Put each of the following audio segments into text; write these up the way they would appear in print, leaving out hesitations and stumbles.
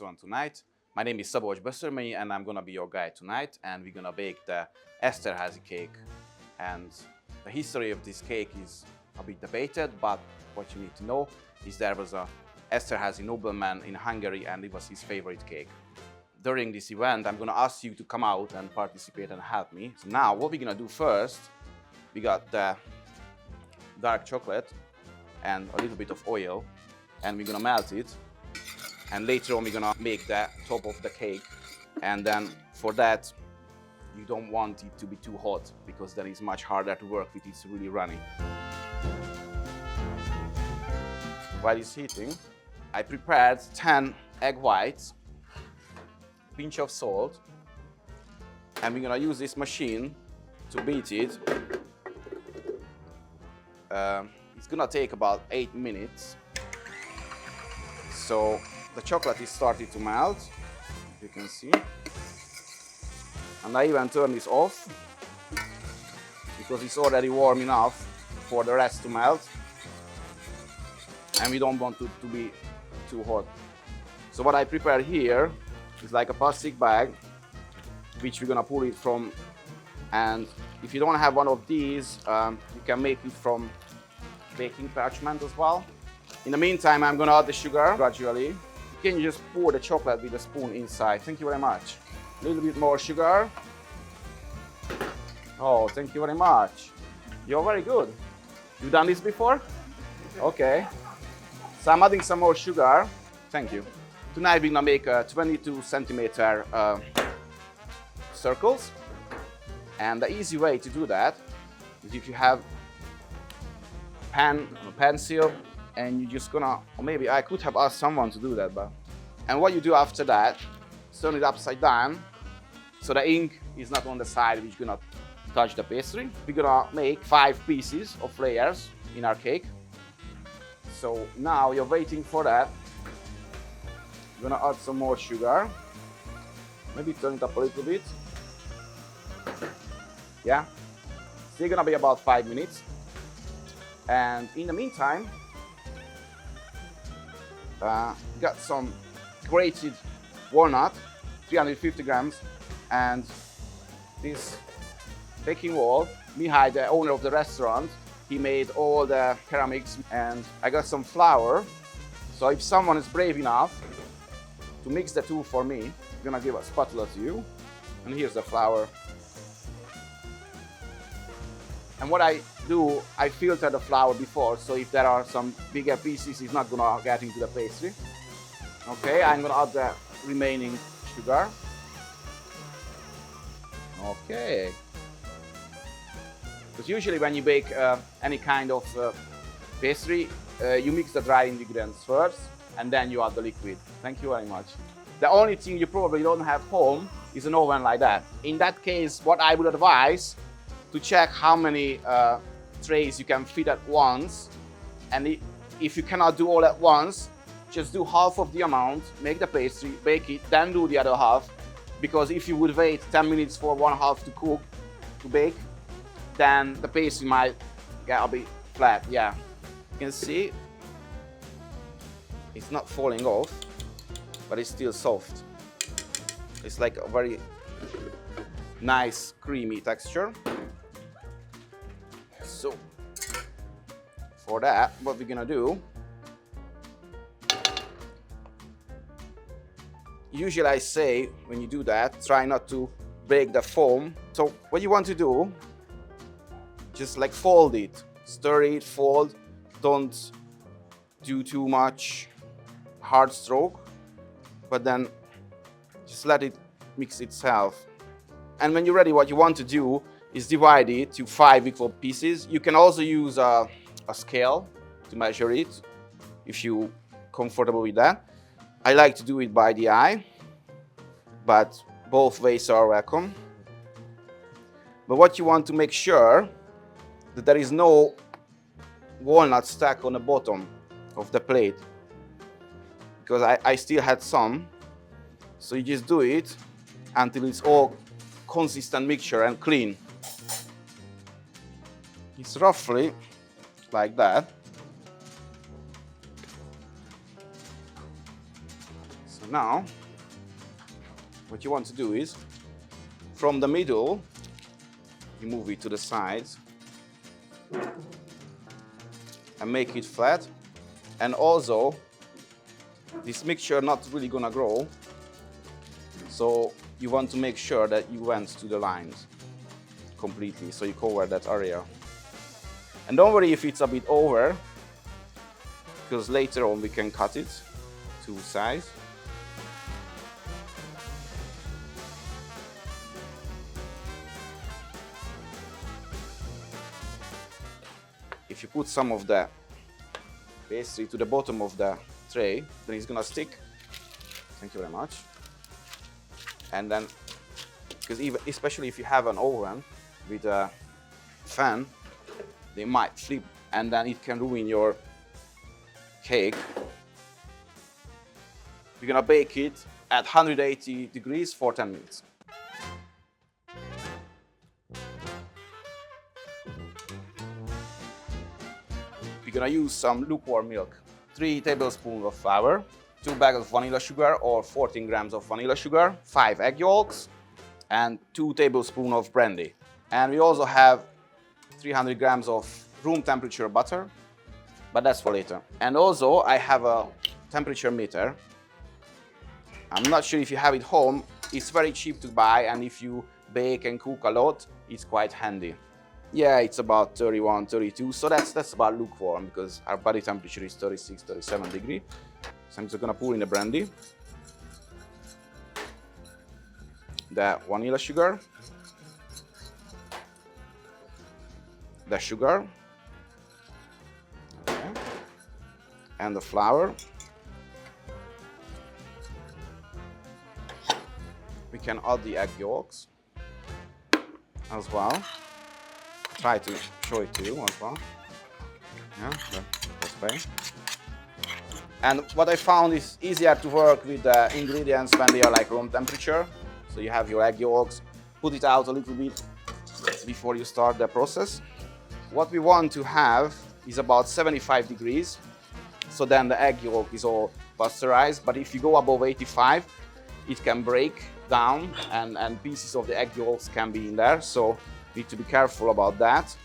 restaurant tonight. My name is Szabolcs Böszörményi and I'm gonna be your guide tonight, and we're gonna bake the Eszterhazy cake. And the history of this cake is a bit debated, but what you need to know is there was a Eszterházy nobleman in Hungary and it was his favorite cake. During this event, I'm gonna ask you to come out and participate and help me. So now what we're gonna do first, we got the dark chocolate and a little bit of oil, and we're gonna melt it. And later on, we're gonna make the top of the cake. And then for that, you don't want it to be too hot because that is much harder to work with. It's really runny. While it's heating, I prepared 10 egg whites, pinch of salt, and we're gonna use this machine to beat it. It's gonna take about 8 minutes. So the chocolate is starting to melt, you can see. And I even turn this off because it's already warm enough for the rest to melt. And we don't want it to be too hot. So what I prepared here is like a plastic bag, which we're gonna pull it from. And if you don't have one of these, you can make it from baking parchment as well. In the meantime, I'm gonna add the sugar gradually. Can you just pour the chocolate with a spoon inside? Thank you very much. A little bit more sugar. Oh, thank you very much. You're very good. You've done this before? Okay. So I'm adding some more sugar. Thank you. Tonight we're gonna make 22 centimeter circles. And the easy way to do that is if you have pen or pencil, and you're just gonna, or maybe I could have asked someone to do that, but. And what you do after that, turn it upside down, so the ink is not on the side which is gonna touch the pastry. We're gonna make 5 pieces of layers in our cake. So now you're waiting for that. You're gonna add some more sugar. Maybe turn it up a little bit. Yeah. Still gonna be about 5 minutes. And in the meantime, got some grated walnut, 350 grams, and this baking wall. Mihai, the owner of the restaurant, he made all the ceramics, and I got some flour. So if someone is brave enough to mix the two for me, I'm gonna give a spatula to you. And here's the flour. And what I do, I filter the flour before, so if there are some bigger pieces, it's not gonna get into the pastry. Okay, I'm gonna add the remaining sugar. Okay. Because usually when you bake any kind of pastry, you mix the dry ingredients first, and then you add the liquid. Thank you very much. The only thing you probably don't have home is an oven like that. In that case, what I would advise, to check how many trays you can fit at once, and if you cannot do all at once, just do half of the amount, make the pastry, bake it, then do the other half, because if you would wait 10 minutes for one half to cook, to bake, then the pastry might get a bit flat. Yeah, you can see it's not falling off, but it's still soft. It's like a very nice creamy texture. So for that, what we're gonna do, usually I say when you do that, try not to break the foam. So what you want to do, just like fold it, stir it, fold. Don't do too much hard stroke, but then just let it mix itself. And when you're ready, what you want to do is divide it to 5 equal pieces. You can also use a scale to measure it if you're comfortable with that. I like to do it by the eye, but both ways are welcome. But what you want to make sure that there is no walnut stuck on the bottom of the plate, because I still had some. So you just do it until it's all consistent mixture and clean. It's roughly like that. So now what you want to do is, from the middle, you move it to the sides and make it flat. And also, this mixture not really gonna grow, so you want to make sure that you went to the lines completely, so you cover that area. And don't worry if it's a bit over, because later on we can cut it to size. If you put some of the pastry to the bottom of the tray, then it's gonna stick. Thank you very much. And then, because especially if you have an oven with a fan, they might flip and then it can ruin your cake. You're gonna bake it at 180 degrees for 10 minutes. We're gonna use some lukewarm milk, 3 tablespoons of flour, 2 bags of vanilla sugar or 14 grams of vanilla sugar, 5 egg yolks, and 2 tablespoons of brandy. And we also have 300 grams of room temperature butter, but that's for later. And also I have a temperature meter. I'm not sure if you have it home. It's very cheap to buy, and if you bake and cook a lot, it's quite handy. Yeah, it's about 31, 32, so that's about lukewarm because our body temperature is 36, 37 degrees. So I'm just gonna pour in the brandy, the vanilla sugar, the sugar, okay, and the flour. We can add the egg yolks as well. Try to show it to you as well. Yeah, that's fine. And what I found is easier to work with the ingredients when they are like room temperature. So you have your egg yolks, put it out a little bit before you start the process. What we want to have is about 75 degrees. So then the egg yolk is all pasteurized. But if you go above 85, it can break down and pieces of the egg yolks can be in there. So need to be careful about that.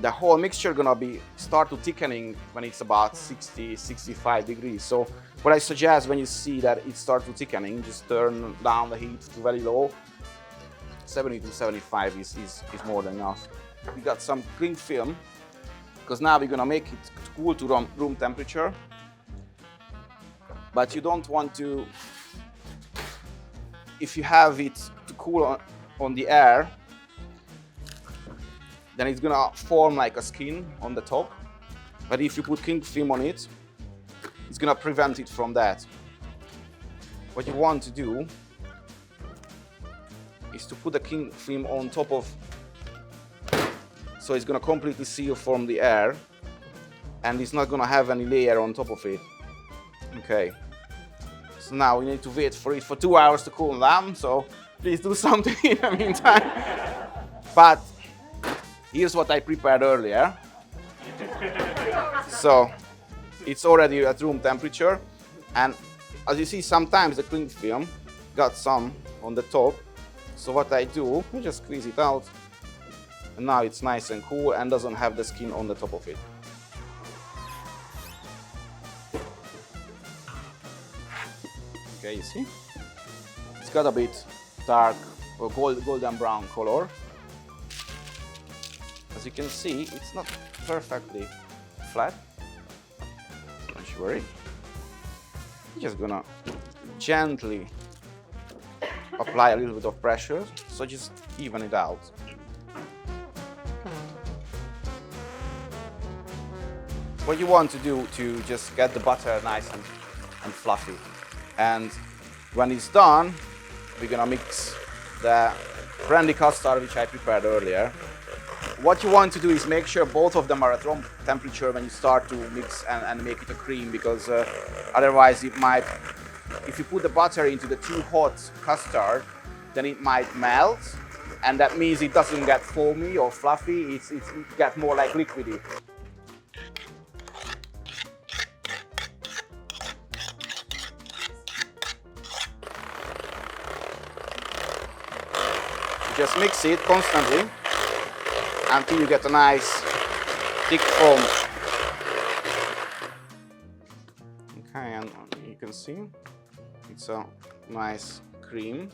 The whole mixture gonna start to thickening when it's about 60, 65 degrees. So what I suggest when you see that it starts to thickening, just turn down the heat to very low. 70 to 75 is more than enough. We got some cling film, because now we're gonna make it cool to room temperature. But you don't want to, if you have it to cool on the air, then it's gonna form like a skin on the top. But if you put cling film on it, it's gonna prevent it from that. What you want to do is to put the cling film on top of, so it's gonna completely seal from the air and it's not gonna have any layer on top of it. Okay. So now we need to wait for it for 2 hours to cool down, so please do something in the meantime. But here's what I prepared earlier. So it's already at room temperature, and as you see, sometimes the cling film got some on the top. So what I do, I just squeeze it out, and now it's nice and cool and doesn't have the skin on the top of it. Okay, you see? It's got a bit dark or golden brown color. As you can see, it's not perfectly flat. Don't you worry. I'm just gonna gently apply a little bit of pressure, so just even it out. What you want to do to just get the butter nice and fluffy. And when it's done, we're gonna mix the brandy custard, which I prepared earlier. What you want to do is make sure both of them are at room temperature when you start to mix and make it a cream, because otherwise it might, if you put the butter into the too hot custard, then it might melt, and that means it doesn't get foamy or fluffy, it gets more like liquidy. Just mix it constantly until you get a nice thick foam. Okay, and you can see it's a nice cream.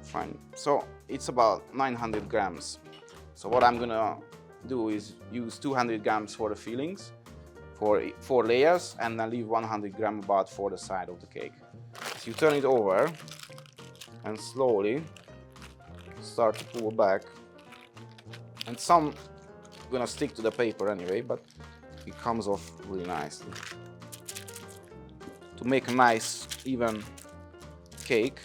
Fine. So it's about 900 grams. So what I'm gonna do is use 200 grams for the fillings, for 4 layers, and then leave 100 grams about for the side of the cake. So you turn it over and slowly start to pull back. And some gonna stick to the paper anyway, but it comes off really nicely. To make a nice even cake,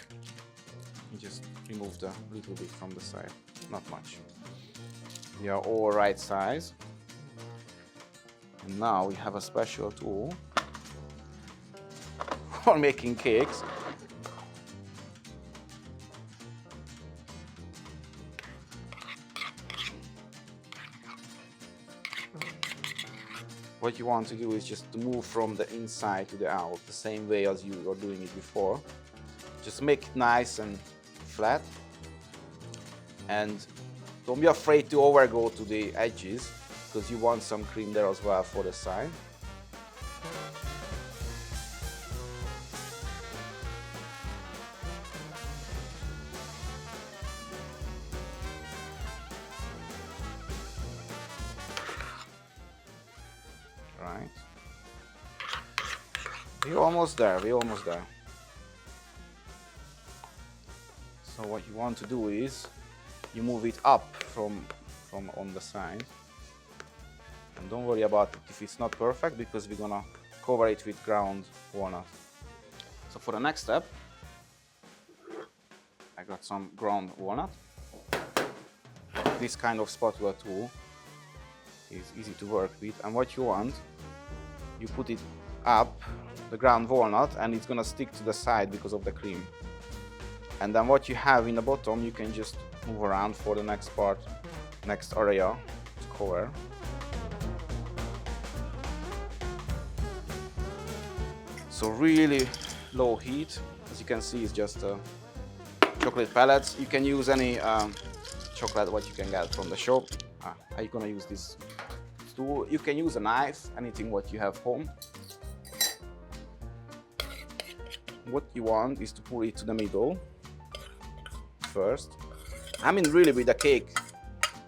you just remove the little bit from the side, not much. They are all right size. And now we have a special tool for making cakes. What you want to do is just to move from the inside to the out, the same way as you were doing it before. Just make it nice and flat. And don't be afraid to overgo to the edges, because you want some cream there as well for the side. Right. We're almost there, we're almost there. So what you want to do is you move it up from on the side. And don't worry about it if it's not perfect, because we're gonna cover it with ground walnut. So for the next step, I got some ground walnut. This kind of spatula tool is easy to work with, and what you want, you put it up the ground walnut and it's gonna stick to the side because of the cream. And then what you have in the bottom, you can just move around for the next part, next area to cover. So really low heat, as you can see, it's just chocolate pellets. You can use any chocolate what you can get from the shop. How are you gonna use this tool? You can use a knife, anything what you have home. What you want is to pour it to the middle first. I mean, really, with the cake,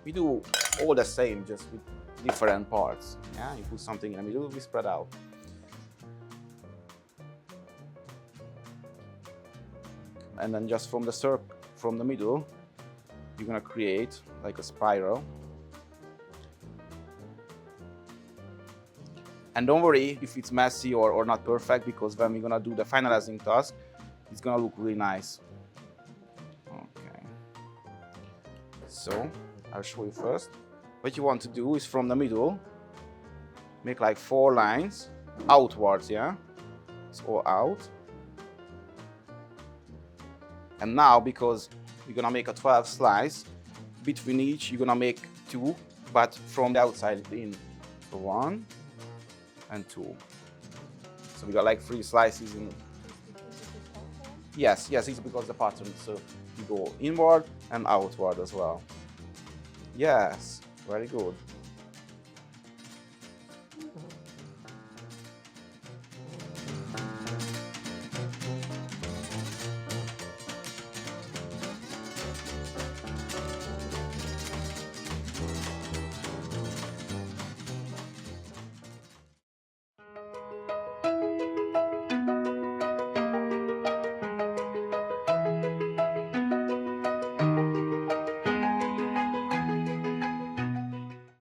we do all the same, just with different parts. Yeah, you put something in the middle, we spread out. And then just from the middle, you're gonna create like a spiral. And don't worry if it's messy or not perfect, because when we're gonna do the finalizing task, it's gonna look really nice. Okay. So I'll show you first. What you want to do is from the middle, make like 4 lines outwards, yeah? It's all out. And now, because you're gonna make a 12 slice, between each you're gonna make 2, but from the outside in. So 1 and 2. So we got like 3 slices in. Yes, it's because the pattern, so you go inward and outward as well. Yes, very good.